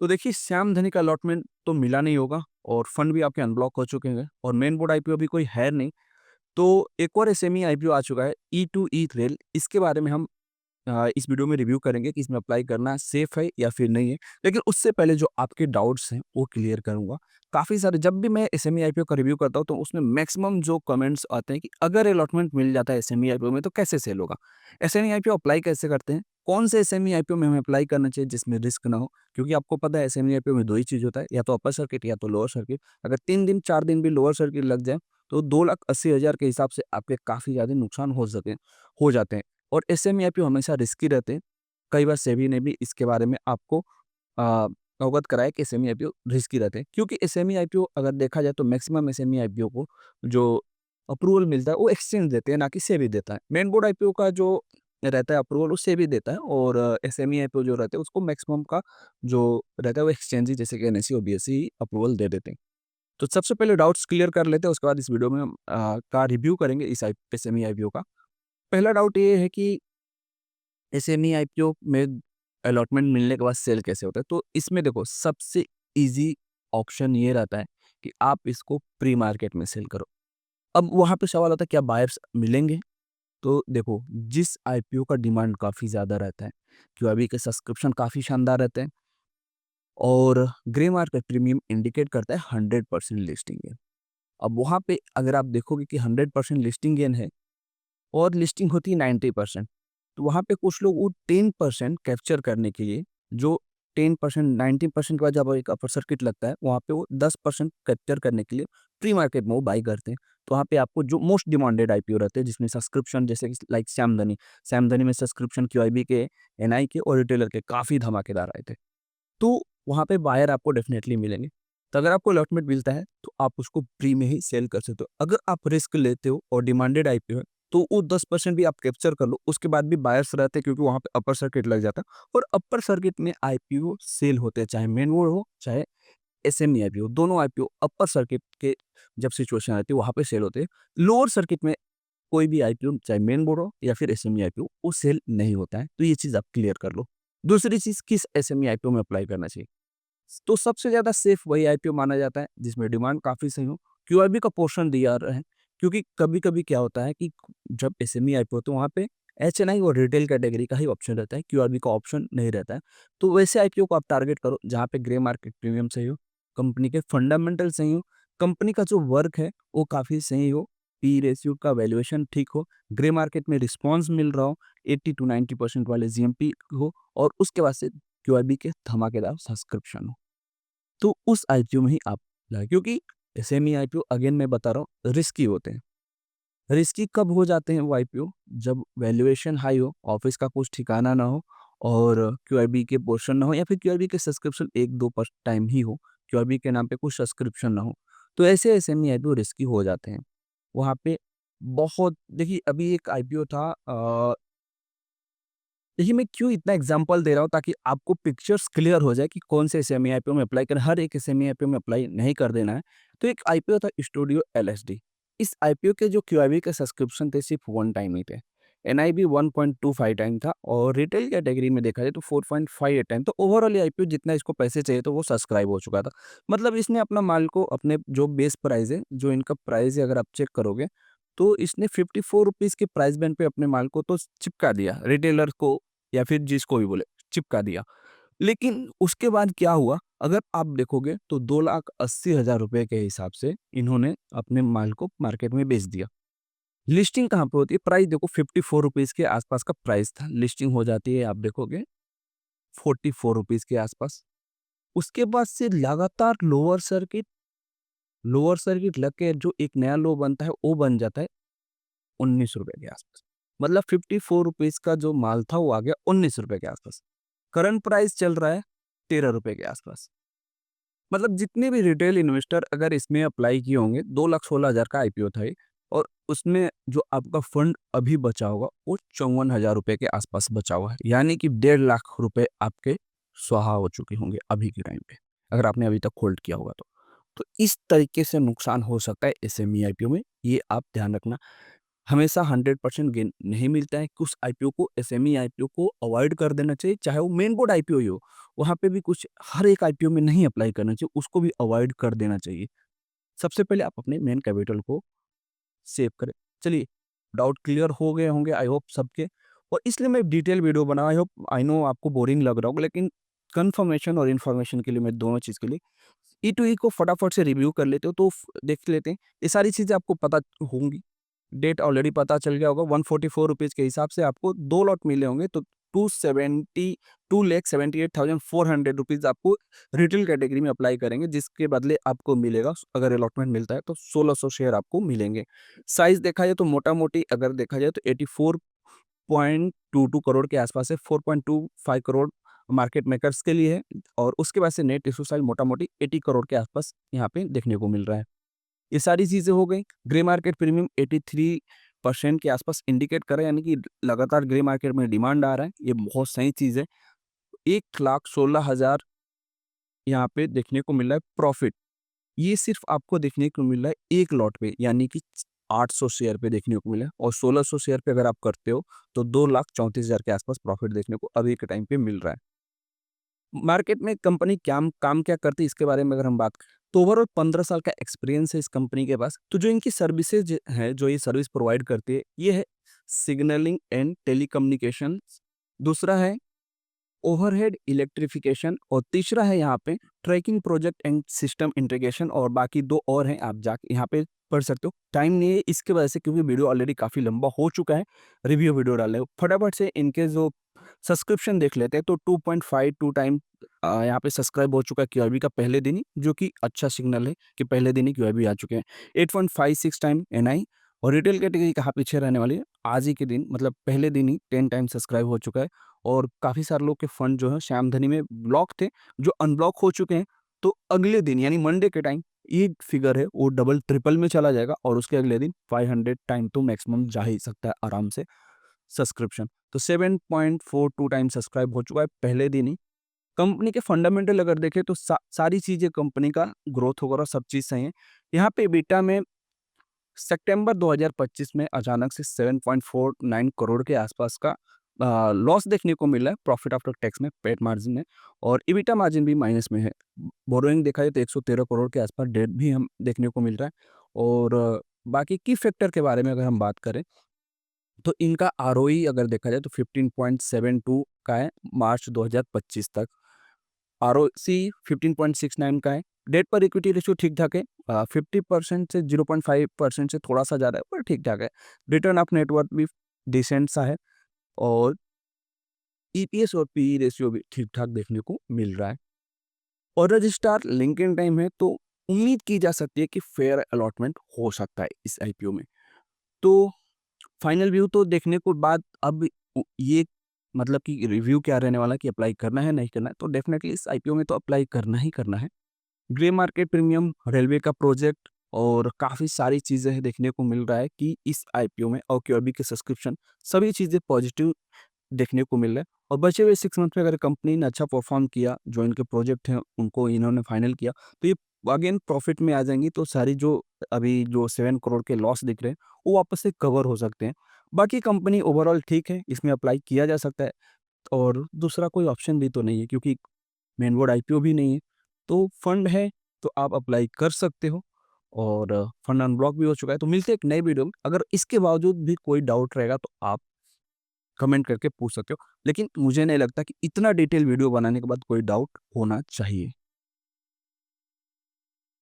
तो देखिए श्याम धनी का अलॉटमेंट तो मिला नहीं होगा और फंड भी आपके अनब्लॉक हो चुके हैं और मेन बोर्ड आईपीओ भी कोई है नहीं। तो एक और एसएमई आईपीओ आ चुका है ई2ई थ्रिल। इसके बारे में हम इस वीडियो में रिव्यू करेंगे कि इसमें अप्लाई करना सेफ है या फिर नहीं है। लेकिन उससे पहले जो आपके डाउट्स हैं वो क्लियर करूँगा। काफ़ी सारे जब भी मैं एसएमई आईपीओ का रिव्यू करता हूँ तो उसमें मैक्सिमम जो कमेंट्स आते हैं कि अगर अलॉटमेंट मिल जाता है एसएमई आईपीओ में तो कैसे सेल होगा? एसएमई आईपीओ अप्लाई कैसे करते हैं? कौन से एसएमई आईपीओ में हमें अप्लाई करना चाहिए जिसमें रिस्क ना हो? क्योंकि आपको पता है एसएमई आईपीओ में 2 ही चीज़ होता है, या तो अपर सर्किट या तो लोअर सर्किट। अगर 3 दिन 4 दिन भी लोअर सर्किट लग जाए तो 2,80,000 के हिसाब से आपके काफ़ी ज़्यादा नुकसान हो जाते हैं। और एसएमई आईपीओ हमेशा रिस्की रहते हैं। कई बार सेबी ने भी इसके बारे में आपको अ, अवगत कराया कि एसएमई आईपीओ रिस्की रहते हैं। क्योंकि एसएमई आईपीओ अगर देखा जाए तो मैक्सिमम एसएमई आईपीओ को जो अप्रूवल मिलता है वो एक्सचेंज देते हैं, ना कि सेबी देता है। मेन बोर्ड आईपीओ का जो रहता है अप्रूवल वो सेबी देता है और एसएमई आईपीओ जो रहते हैं उसको मैक्सिमम का जो रहता है वो एक्सचेंज ही जैसे कि एनएसई और बीएसई अप्रूवल दे देते हैं। तो सबसे पहले डाउट्स क्लियर कर लेते हैं, उसके बाद इस वीडियो में हम का रिव्यू करेंगे इस एसएमई आईपीओ का। पहला डाउट ये है कि एसएमई आईपीओ में अलॉटमेंट मिलने के बाद सेल कैसे होता है? तो इसमें देखो सबसे ईज़ी ऑप्शन ये रहता है कि आप इसको प्री मार्केट में सेल करो। अब वहाँ पे सवाल आता है क्या बायर्स मिलेंगे? तो देखो जिस आईपीओ का डिमांड काफ़ी ज़्यादा रहता है, क्यूआईबी के सब्सक्रिप्शन काफ़ी शानदार रहते हैं और ग्रे मार्केट प्रीमियम इंडिकेट करता है 100% लिस्टिंग गेन। अब वहाँ पे अगर आप देखोगे कि 100% लिस्टिंग गेन है और लिस्टिंग होती है 90%। तो वहाँ पे कुछ लोग वो 10% कैप्चर करने के लिए जो 10% 90% के बाद जब एक अपर सर्किट लगता है, वहाँ पे वो 10% कैप्चर करने के लिए प्री मार्केट में वो बाई करते हैं। तो वहाँ पे आपको जो मोस्ट डिमांडेड आईपीओ रहते हैं जिसमें सब्सक्रिप्शन जैसे कि लाइक श्यामधनी में सब्सक्रिप्शन क्यूआईबी के, एनआई के और रिटेलर के काफ़ी धमाकेदार आए थे। तो वहाँ पे बायर आपको डेफ़िनेटली मिलेंगे। तो अगर आपको अलॉटमेंट मिलता है, तो आप उसको प्री में ही सेल कर सकते हो। अगर आप रिस्क लेते हो और डिमांडेड आईपीओ है, तो वो 10% भी आप कैप्चर कर लो, उसके बाद भी बायर्स रहते हैं क्योंकि वहाँ पे अपर सर्किट लग जाता है और अपर सर्किट में आईपीओ सेल होते हैं, चाहे मेन बोर्ड हो, चाहे एसएमई आईपीओ, दोनों आईपीओ अपर सर्किट के जब सिचुएशन आती है, वहाँ पे सेल होते हैं। लोअर सर्किट में कोई भी आईपीओ चाहे मेन बोर्ड हो या फिर एसएमई आईपीओ, वो सेल नहीं होता है। तो ये चीज़ आप क्लियर कर लो। दूसरी चीज़ किस एसएमई आईपीओ में अप्लाई करना चाहिए? तो सबसे ज़्यादा सेफ वही आईपीओ माना जाता है जिसमें डिमांड काफ़ी सही हो, क्यूआईबी का पोर्शन दिया रहे। क्योंकि कभी-कभी क्या होता है कि जब एसएमई आईपीओ होते हैं वहाँ पे एचएनआई और रिटेल कैटेगरी का ही ऑप्शन रहता है, क्यूआईबी का ऑप्शन नहीं रहता है। तो वैसे आईपीओ को आप टारगेट करो जहाँ पे ग्रे मार्केट प्रीमियम सही हो, कंपनी के फंडामेंटल सही हो, कंपनी का जो वर्क है वो काफ़ी सही हो, पी रेशियो का वैल्यूएशन ठीक हो, ग्रे मार्केट में रिस्पॉन्स मिल रहा हो, 80 टू 90% वाले जीएमपी हो और उसके बाद से क्यूआईबी के धमाकेदार सब्सक्रिप्शन हो। तो उस आईपीओ में ही आप लाएँ क्योंकि एसएमई आईपीओ अगेन मैं बता रहा हूँ रिस्की होते हैं। रिस्की कब हो जाते हैं वो आईपीओ? जब वैल्यूएशन हाई हो, ऑफिस का कुछ ठिकाना ना हो और क्यूआईबी के पोर्शन ना हो या फिर क्यूआईबी के सब्सक्रिप्शन 1-2 पर टाइम ही हो, क्यूआईबी के नाम पे कुछ सब्सक्रिप्शन ना हो। तो ऐसे एसएमई आईपीओ रिस्की हो जाते हैं। वहाँ पे बहुत देखिए अभी एक आईपीओ था देखिए, मैं क्यों इतना एग्ज़ाम्पल दे रहा हूँ ताकि आपको पिक्चर्स क्लियर हो जाए कि कौन से एसएमई आईपीओ में अप्लाई करना है, हर एक एसएमई आईपीओ में अप्लाई नहीं कर देना है। तो एक आईपीओ था स्टूडियो एलएसडी। इस आईपीओ के जो क्यूआईबी के सब्सक्रिप्शन थे सिर्फ़ 1 टाइम ही थे। एनआईबी 1.25 टाइम था और रिटेल कैटेगरी में देखा जाए तो 4.58 टाइम। तो ओवरऑल ये आईपीओ जितना इसको पैसे चाहिए तो वो सब्सक्राइब हो चुका था। मतलब इसने अपना माल को अपने जो बेस प्राइस है, जो इनका प्राइस है अगर आप चेक करोगे, तो इसने ₹54 के प्राइस बैंड पे अपने माल को तो चिपका दिया रिटेलर को या फिर जिसको भी बोले, चिपका दिया। लेकिन उसके बाद क्या हुआ, अगर आप देखोगे तो 2,80,000 रुपए के हिसाब से इन्होंने अपने माल को मार्केट में बेच दिया। लिस्टिंग कहाँ पे होती है? प्राइस देखो ₹54 के आसपास का प्राइस था। लिस्टिंग हो जाती है आप देखोगे ₹44 के आसपास। उसके बाद से लगातार लोअर सर्किट लग के जो एक नया लो बनता है, वो बन जाता है ₹19 के आसपास। मतलब ₹54 का जो माल था वो आ गया ₹19 के आसपास। करंट प्राइस चल रहा है ₹13 के आसपास। मतलब जितने भी रिटेल इन्वेस्टर अगर इसमें अप्लाई किए होंगे 2,16,000 का आईपीओ था ये और उसमें जो आपका फंड अभी बचा होगा वो ₹54,000 के आसपास बचा हुआ है। यानी कि 1,50,000 रुपए आपके स्वाहा हो चुके होंगे अभी के टाइम पे, अगर आपने अभी तक होल्ड किया होगा तो। तो इस तरीके से नुकसान हो सकता है एसएमई आईपीओ में, ये आप ध्यान रखना। हमेशा 100% गेन नहीं मिलता है। कुछ आईपीओ को, एसएमई आईपीओ को अवॉइड कर देना चाहिए, चाहे वो मेन बोर्ड आईपीओ ही हो। वहाँ पे भी कुछ हर एक आईपीओ में नहीं अप्लाई करना चाहिए, उसको भी अवॉइड कर देना चाहिए। सबसे पहले आप अपने मेन कैपिटल को सेव करें। चलिए, डाउट क्लियर हो गए होंगे आई होप सबके, और इसलिए मैं डिटेल वीडियो बना, आई होप, आई नो आपको बोरिंग लग रहा होगा, लेकिन कंफर्मेशन और इन्फॉर्मेशन के लिए मैं दोनों चीज़ के लिए ई टू ई को फटाफट से रिव्यू कर लेते हो तो देख लेते हैं। ये सारी चीज़ें आपको पता होंगी। डेट ऑलरेडी पता चल गया होगा। 144 रुपीज़ के हिसाब से आपको 2 लॉट मिले होंगे, तो 278,400 रुपीज़ आपको रिटेल कैटेगरी में अप्लाई करेंगे, जिसके बदले आपको मिलेगा, अगर अलॉटमेंट मिलता है तो 1600 शेयर आपको मिलेंगे। साइज़ देखा जाए तो मोटा-मोटी अगर देखा जाए तो 84.22 करोड़ के आसपास है। 4.25 करोड़ मार्केट मेकर्स के लिए है, और उसके बाद से नेट इश्यू साइज़ मोटा-मोटी 80 करोड़ के आसपास यहाँ पे देखने को मिल रहा है। ये सारी चीज़ें हो गई। ग्रे मार्केट प्रीमियम 83% के आसपास इंडिकेट कर रहा है, यानी कि लगातार ग्रे मार्केट में डिमांड आ रहा है। ये बहुत सही चीज़ है। 1,16,000 यहाँ पे देखने को मिल रहा है प्रॉफिट। ये सिर्फ़ आपको देखने को मिल रहा है एक लॉट पे, यानी कि 800 शेयर पे देखने को मिला है, और 1600 शेयर पे अगर आप करते हो तो 2,34,000 के आसपास प्रॉफिट देखने को अभी के टाइम पे मिल रहा है। मार्केट में कंपनी क्या काम क्या करती है, इसके बारे में अगर हम बात करें तो ओवरऑल 15 साल का एक्सपीरियंस है इस कंपनी के पास। तो जो इनकी सर्विसेज है, जो ये सर्विस प्रोवाइड करती है, ये है सिग्नलिंग एंड टेलीकम्युनिकेशन, दूसरा है ओवरहेड इलेक्ट्रिफिकेशन, और तीसरा है यहाँ पे tracking project and system integration, और बाकी 2 और हैं, आप जाके यहाँ पे पढ़ सकते हो। टाइम नहीं है इसकी वजह से, क्योंकि वीडियो ऑलरेडी काफ़ी लंबा हो चुका है, रिव्यू वीडियो डाल रहे हो। फटाफट से इनके जो सब्सक्रिप्शन देख लेते हैं, तो 2.52 टाइम यहाँ पे सब्सक्राइब हो चुका है क्यूआईबी का पहले दिन ही, जो कि अच्छा सिग्नल है कि पहले दिन ही क्यूआईबी आ चुके हैं। 8.56 टाइम एनआई, और रिटेल कैटेगरी कहाँ पीछे रहने वाली है, आज ही के दिन मतलब पहले दिन ही 10 टाइम सब्सक्राइब हो चुका है। और काफ़ी सारे लोग के फंड जो है श्यामधनी में ब्लॉक थे, जो अनब्लॉक हो चुके हैं। तो अगले दिन यानी मंडे के टाइम ये फिगर है वो डबल ट्रिपल में चला जाएगा, और उसके अगले दिन 500 टाइम तो मैक्सिमम जा ही सकता है आराम से सब्सक्रिप्शन। तो 7.42 टाइम सब्सक्राइब हो चुका है पहले दिन ही। कंपनी के फंडामेंटल अगर देखें तो सारी चीज़ें कंपनी का ग्रोथ वगैरह सब चीज़ सही है। यहाँ पे EBITDA में सितंबर 2025 में अचानक से 7.49 करोड़ के आसपास का लॉस देखने को मिला है प्रॉफिट आफ्टर टैक्स में, पेट मार्जिन में, और इबिटा मार्जिन भी माइनस में है। बोरोइंग देखा जाए तो 113 करोड़ के आसपास डेट भी हम देखने को मिल रहा है। और बाकी की फैक्टर के बारे में अगर हम बात करें तो इनका आरओई अगर देखा जाए तो 15.72 का है मार्च 2025 तक। आरओसी 15.69 का है। डेट पर इक्विटी रेशियो ठीक-ठाक है। 50% से 0.5% से थोड़ा-सा ज़्यादा है, पर ठीक-ठाक है। रिटर्न ऑफ नेटवर्थ भी डिसेंट सा है, और ईपीएस और पीई रेशियो भी ठीक-ठाक देखने को मिल रहा है। और रजिस्ट्रार लिंकिंग टाइम है, तो उम्मीद की जा सकती है कि फेयर अलॉटमेंट हो सकता है इस आईपीओ में। तो फाइनल व्यू तो देखने को बाद अब ये मतलब कि रिव्यू क्या रहने वाला है कि अप्लाई करना है, नहीं करना है, तो डेफिनेटली इस आईपीओ में तो अप्लाई करना ही करना है। ग्रे मार्केट प्रीमियम, रेलवे का प्रोजेक्ट, और काफ़ी सारी चीज़ें हैं देखने को मिल रहा है कि इस आईपीओ में, और क्यूआरबी के सब्सक्रिप्शन, सभी चीज़ें पॉजिटिव देखने को मिल रहा है। और बचे हुए 6 मंथ में अगर कंपनी ने अच्छा परफॉर्म किया, जो इनके प्रोजेक्ट हैं उनको इन्होंने फाइनल किया, तो ये अगेन प्रॉफिट में आ जाएंगी, तो सारी जो अभी जो 7 करोड़ के लॉस दिख रहे हैं वो वापस से कवर हो सकते हैं। बाकी कंपनी ओवरऑल ठीक है, इसमें अप्लाई किया जा सकता है, और दूसरा कोई ऑप्शन भी तो नहीं है, क्योंकि मेन बोर्ड आईपीओ भी नहीं है। तो फंड है, तो आप अप्लाई कर सकते हो, और फंड अनब्लॉक भी हो चुका है। तो मिलते हैं एक नए वीडियो में। अगर इसके बावजूद भी कोई डाउट रहेगा तो आप कमेंट करके पूछ सकते हो, लेकिन मुझे नहीं लगता कि इतना डिटेल वीडियो बनाने के बाद कोई डाउट होना चाहिए।